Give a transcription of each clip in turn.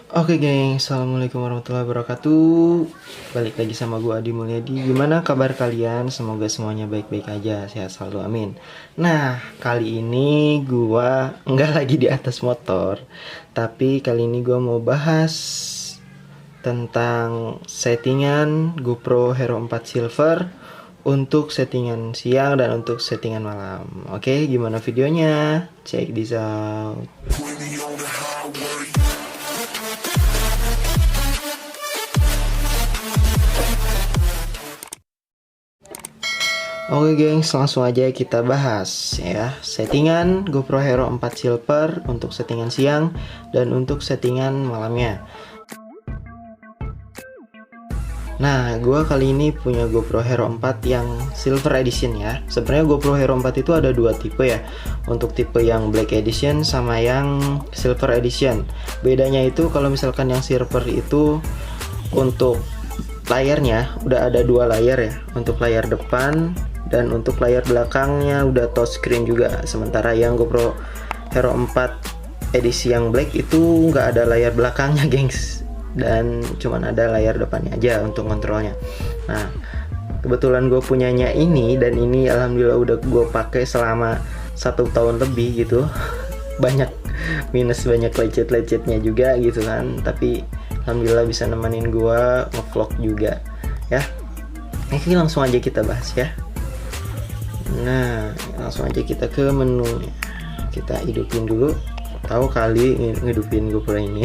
Oke geng, assalamualaikum warahmatullahi wabarakatuh. Balik lagi sama gue Adi Mulyadi. Gimana kabar kalian? Semoga semuanya baik-baik aja, sehat selalu, amin. Nah, kali ini gue nggak lagi di atas motor, tapi kali ini gue mau bahas tentang settingan GoPro Hero 4 Silver untuk settingan siang dan untuk settingan malam. Oke, gimana videonya? Check this out. Oke gengs, langsung aja kita bahas ya. Settingan GoPro Hero 4 Silver untuk settingan siang dan untuk settingan malamnya. Nah, gue kali ini punya GoPro Hero 4 yang Silver Edition ya. Sebenarnya GoPro Hero 4 itu ada dua tipe ya. Untuk tipe yang Black Edition sama yang Silver Edition. Bedanya itu kalau misalkan yang Silver itu untuk layarnya udah ada dua layar ya. Untuk layar depan dan untuk layar belakangnya udah touchscreen juga. Sementara yang GoPro Hero 4 edisi yang Black itu nggak ada layar belakangnya gengs, dan cuman ada layar depannya aja untuk kontrolnya. Nah, kebetulan gue punyanya ini, dan ini alhamdulillah udah gue pakai selama 1 tahun lebih gitu. Banyak minus, banyak lecet-lecetnya juga gitu kan, tapi alhamdulillah bisa nemenin gue ngevlog juga ya. Oke, langsung aja kita bahas ya. Nah, langsung aja kita ke menunya. Kita hidupin dulu. Tahu kali ngidupin GoPro ini.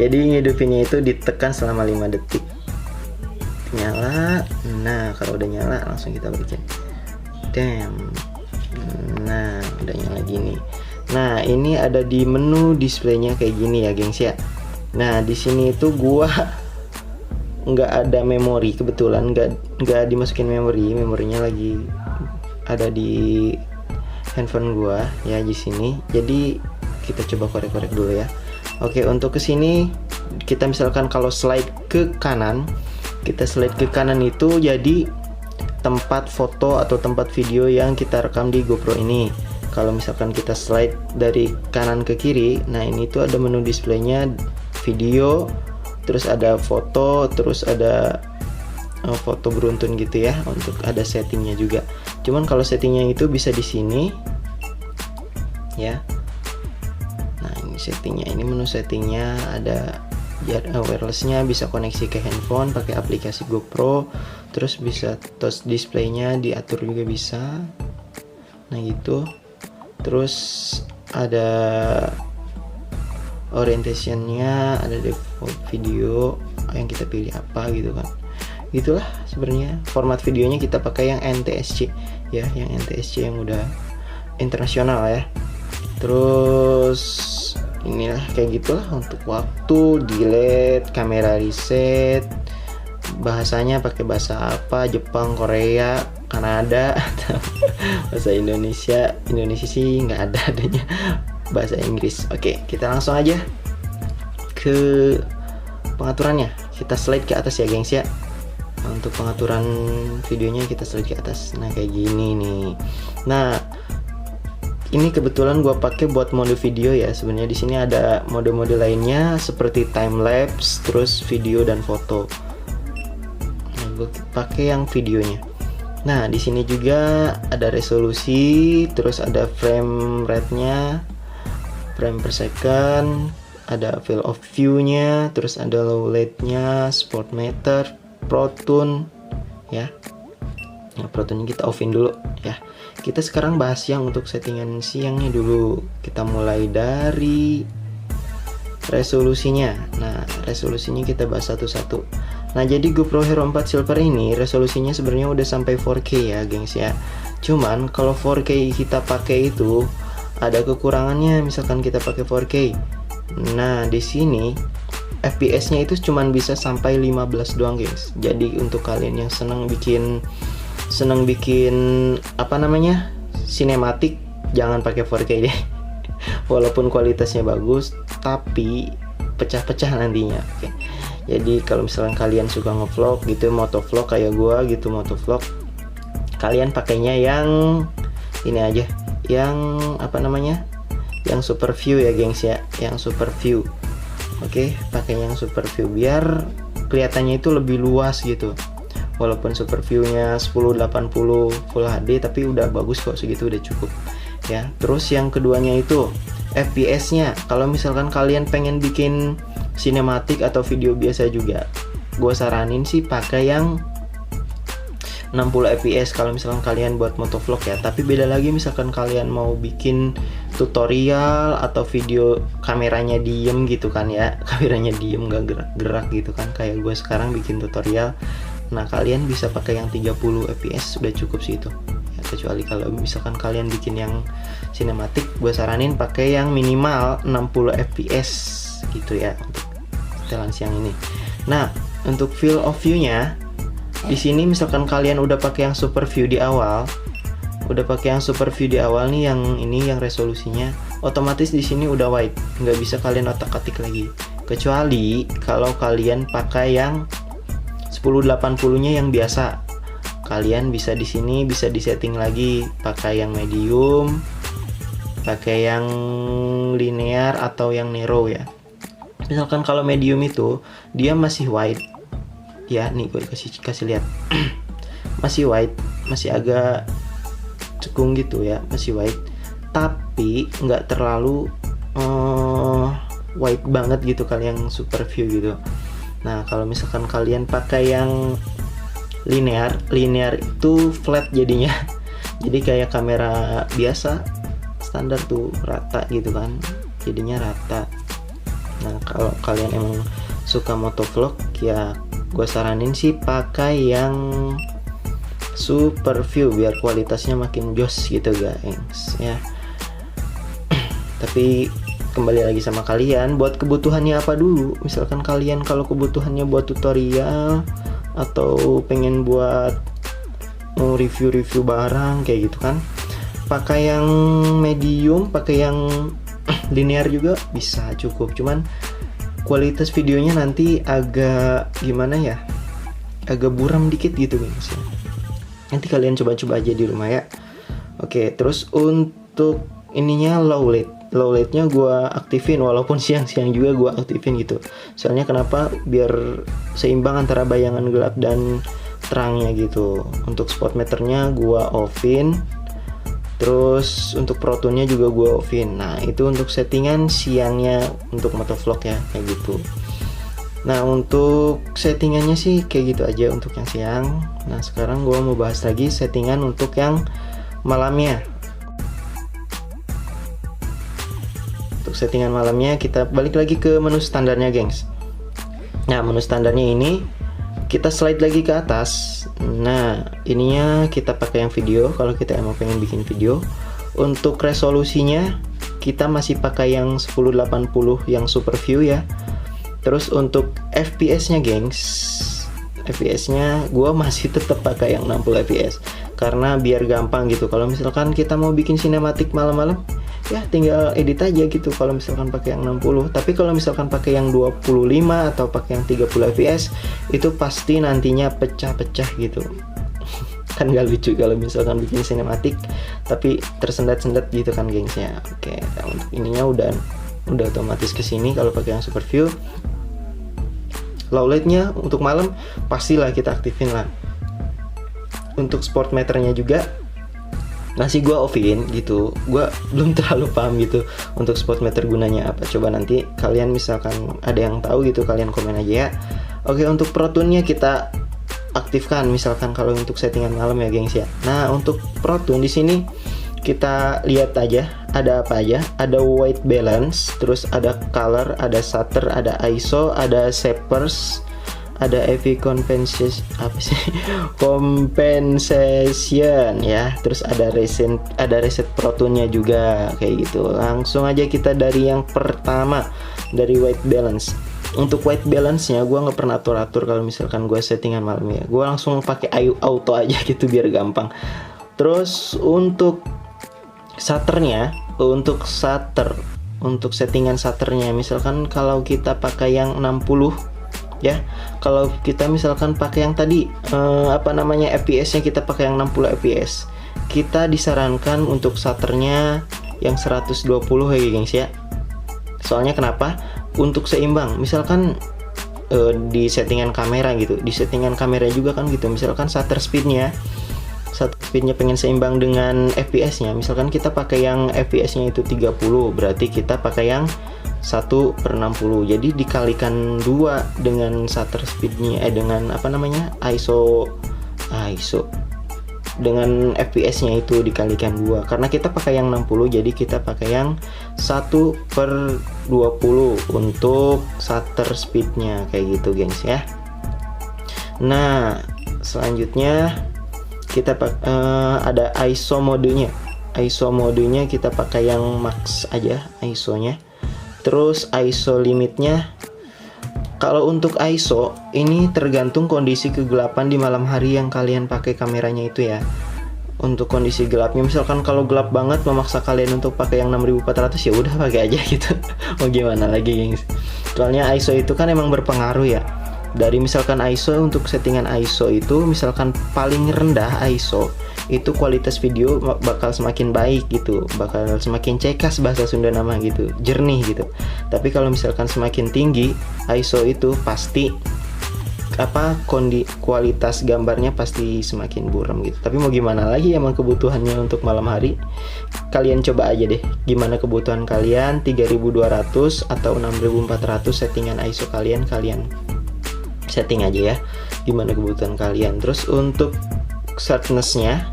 Jadi ngidupinnya itu ditekan selama 5 detik. Nyala. Nah, kalau udah nyala langsung kita balikin. Damn. Nah, udah nyala gini. Nah, ini ada di menu displaynya kayak gini ya, gengs ya. Nah, di sini itu gua nggak ada memori, kebetulan nggak dimasukin memorinya lagi ada di handphone gua ya di sini. Jadi kita coba korek-korek dulu ya. Oke, untuk kesini kita misalkan kalau slide ke kanan, kita slide ke kanan itu jadi tempat foto atau tempat video yang kita rekam di GoPro ini. Kalau misalkan kita slide dari kanan ke kiri, nah ini tuh ada menu displaynya video, terus ada foto, terus ada foto beruntun gitu ya, untuk ada settingnya juga. Cuman kalau settingnya itu bisa di sini ya. Nah, ini settingnya, ini menu settingnya ada wirelessnya, bisa koneksi ke handphone pakai aplikasi GoPro, terus bisa touch displaynya diatur juga bisa. Nah gitu. Terus ada orientationnya, ada default video yang kita pilih apa gitu kan. Gitulah sebenarnya. Format videonya kita pakai yang NTSC ya, yang NTSC yang udah internasional ya. Terus inilah kayak gitulah untuk waktu, delete, kamera reset, bahasanya pakai bahasa apa, Jepang, Korea, Kanada, atau bahasa Indonesia sih nggak ada adanya, bahasa Inggris. Oke, kita langsung aja ke pengaturannya. Kita slide ke atas ya gengs ya. Untuk pengaturan videonya kita slide ke atas. Nah kayak gini nih. Nah ini kebetulan gua pakai buat mode video ya. Sebenarnya di sini ada mode-mode lainnya seperti time lapse, terus video dan foto. Nah, gua pakai yang videonya. Nah di sini juga ada resolusi, terus ada frame rate-nya, frame per second, ada field of view-nya, terus ada low light-nya, spot meter, Pro Tune ya. Nah, Pro Tune kita offin dulu ya. Kita sekarang bahas yang untuk settingan siangnya dulu. Kita mulai dari resolusinya. Nah, resolusinya kita bahas satu-satu. Nah, jadi GoPro Hero 4 Silver ini resolusinya sebenarnya udah sampai 4K ya, gengs ya. Cuman kalau 4K kita pakai itu ada kekurangannya misalkan kita pakai 4K. Nah, di sini FPS-nya itu cuman bisa sampai 15 doang, guys. Jadi untuk kalian yang seneng bikin apa namanya? Sinematik, jangan pakai 4K deh. Walaupun kualitasnya bagus, tapi pecah-pecah nantinya. Oke. Jadi kalau misalnya kalian suka ngevlog gitu, motovlog kayak gua gitu, motovlog, kalian pakainya yang ini aja, yang apa namanya? Yang super view ya, gengs ya, yang super view. Oke, pakai yang super view biar kelihatannya itu lebih luas gitu. Walaupun super view-nya 1080 Full HD tapi udah bagus kok, segitu udah cukup ya. Terus yang keduanya itu FPS-nya. Kalau misalkan kalian pengen bikin sinematik atau video biasa juga, gue saranin sih pakai yang 60 fps kalau misalkan kalian buat motovlog ya. Tapi beda lagi misalkan kalian mau bikin tutorial atau video kameranya diem gitu kan ya, kameranya diem gak gerak-gerak gitu kan, kayak gue sekarang bikin tutorial. Nah kalian bisa pakai yang 30 fps sudah cukup sih itu ya. Kecuali kalau misalkan kalian bikin yang sinematik, gue saranin pakai yang minimal 60 fps gitu ya untuk setelan siang ini. Nah untuk field of view-nya di sini misalkan kalian udah pakai yang super view di awal, nih yang ini yang resolusinya otomatis di sini udah wide, nggak bisa kalian otak-atik lagi. Kecuali kalau kalian pakai yang 1080-nya yang biasa, kalian bisa di sini bisa disetting lagi pakai yang medium, pakai yang linear atau yang narrow ya. Misalkan kalau medium itu dia masih wide ya, nih gue kasih lihat masih wide, masih agak cekung gitu ya, masih wide tapi nggak terlalu wide banget gitu kalian yang super view gitu. Nah kalau misalkan kalian pakai yang linear itu flat jadinya jadi kayak kamera biasa standar tuh, rata gitu kan, jadinya rata. Nah kalau kalian emang suka motovlog ya, gue saranin sih pakai yang super view biar kualitasnya makin jos gitu guys ya. Tapi kembali lagi sama kalian buat kebutuhannya apa dulu. Misalkan kalian kalau kebutuhannya buat tutorial atau pengen buat review barang kayak gitu kan, pakai yang medium, pakai yang linear juga bisa cukup. Cuman kualitas videonya nanti agak gimana ya, agak buram dikit gitu guys ya. Nanti kalian coba-coba aja di rumah ya. Oke, terus untuk ininya low light-nya gue aktifin, walaupun siang-siang juga gue aktifin gitu. Soalnya kenapa? Biar seimbang antara bayangan gelap dan terangnya gitu. Untuk spot meternya gue offin. Terus untuk Pro Tune-nya juga gue offin. Nah itu untuk settingan siangnya untuk motovlog ya, kayak gitu. Nah untuk settingannya sih kayak gitu aja untuk yang siang. Nah sekarang gue mau bahas lagi settingan untuk yang malamnya. Untuk settingan malamnya kita balik lagi ke menu standarnya gengs. Nah menu standarnya ini kita slide lagi ke atas. Nah ininya kita pakai yang video kalau kita emang pengen bikin video. Untuk resolusinya kita masih pakai yang 1080 yang super view ya. Terus untuk FPS nya gengs, FPS nya gue masih tetap pakai yang 60 fps karena biar gampang gitu. Kalau misalkan kita mau bikin sinematik malam-malam ya tinggal edit aja gitu kalau misalkan pakai yang 60. Tapi kalau misalkan pakai yang 25 atau pakai yang 30 fps itu pasti nantinya pecah-pecah gitu. Kan gak lucu kalau misalkan bikin sinematik tapi tersendat-sendat gitu kan gengsnya. Oke, nah untuk ininya udah otomatis kesini kalau pakai yang super view. Low light-nya untuk malam pastilah kita aktifin lah. Untuk sport meternya juga masih gue offin gitu. Gue belum terlalu paham gitu untuk spot meter gunanya apa. Coba nanti kalian misalkan ada yang tahu gitu kalian komen aja ya. Oke, untuk Pro Tune-nya kita aktifkan misalkan kalau untuk settingan malam ya gengs ya. Nah untuk Pro Tune di sini kita lihat aja ada apa aja. Ada white balance, terus ada color, ada shutter, ada ISO, ada shapers, ada AV compensation, apa sih? Compensation ya. Terus ada reset Pro Tune-nya juga kayak gitu. Langsung aja kita dari yang pertama, dari white balance. Untuk white balance-nya gue nggak pernah atur kalau misalkan gue settingan malam ya. Gue langsung pakai auto aja gitu biar gampang. Terus untuk shutternya, untuk settingan shutternya misalkan kalau kita pakai yang 60 ya, kalau kita misalkan pakai yang tadi FPS-nya kita pakai yang 60 fps, kita disarankan untuk shutternya yang 120 ya gengs ya, Soalnya kenapa? Untuk seimbang. Misalkan di settingan kamera gitu, di settingan kamera juga kan gitu. Misalkan shutter speednya pengen seimbang dengan FPS-nya. Misalkan kita pakai yang FPS-nya itu 30, berarti kita pakai yang 1/60. Jadi dikalikan 2 dengan shutter speednya, dengan apa namanya, ISO dengan FPS-nya itu dikalikan 2. Karena kita pakai yang 60, jadi kita pakai yang 1/20 untuk shutter speednya, kayak gitu gengs ya. Nah selanjutnya kita ada ISO modenya. ISO modenya kita pakai yang max aja ISO-nya. Terus ISO limitnya, kalau untuk ISO ini tergantung kondisi kegelapan di malam hari yang kalian pakai kameranya itu ya. Untuk kondisi gelapnya, misalkan kalau gelap banget memaksa kalian untuk pakai yang 6400, ya udah pakai aja gitu. Mau gimana lagi gengs. Soalnya ISO itu kan emang berpengaruh ya. Dari misalkan ISO, untuk settingan ISO itu misalkan paling rendah ISO itu kualitas video bakal semakin baik gitu, bakal semakin cekas bahasa Sunda nama gitu, jernih gitu. Tapi kalau misalkan semakin tinggi ISO itu pasti kualitas gambarnya pasti semakin buram gitu. Tapi mau gimana lagi, emang kebutuhannya untuk malam hari. Kalian coba aja deh gimana kebutuhan kalian, 3200 atau 6400 settingan ISO kalian setting aja ya, gimana kebutuhan kalian. Terus untuk sharpness-nya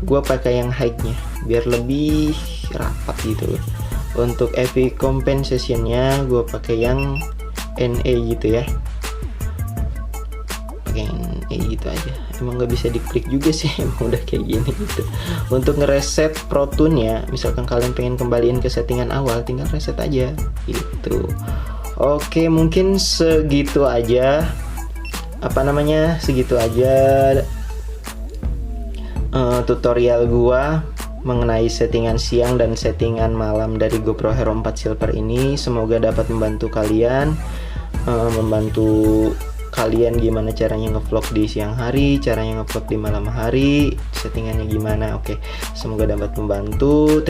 gue pakai yang high-nya biar lebih rapat gitu loh. Untuk EV compensation-nya gue pakai yang NA gitu ya, pakai NA gitu aja. Emang nggak bisa diklik juga sih, emang udah kayak gini gitu. Untuk ngereset Pro Tune-nya, misalkan kalian pengen kembaliin ke settingan awal, tinggal reset aja gitu. Oke, mungkin segitu aja tutorial gua mengenai settingan siang dan settingan malam dari GoPro Hero 4 Silver ini. Semoga dapat membantu kalian gimana caranya ngevlog di siang hari, caranya ngevlog di malam hari, settingannya gimana. Oke, semoga dapat membantu.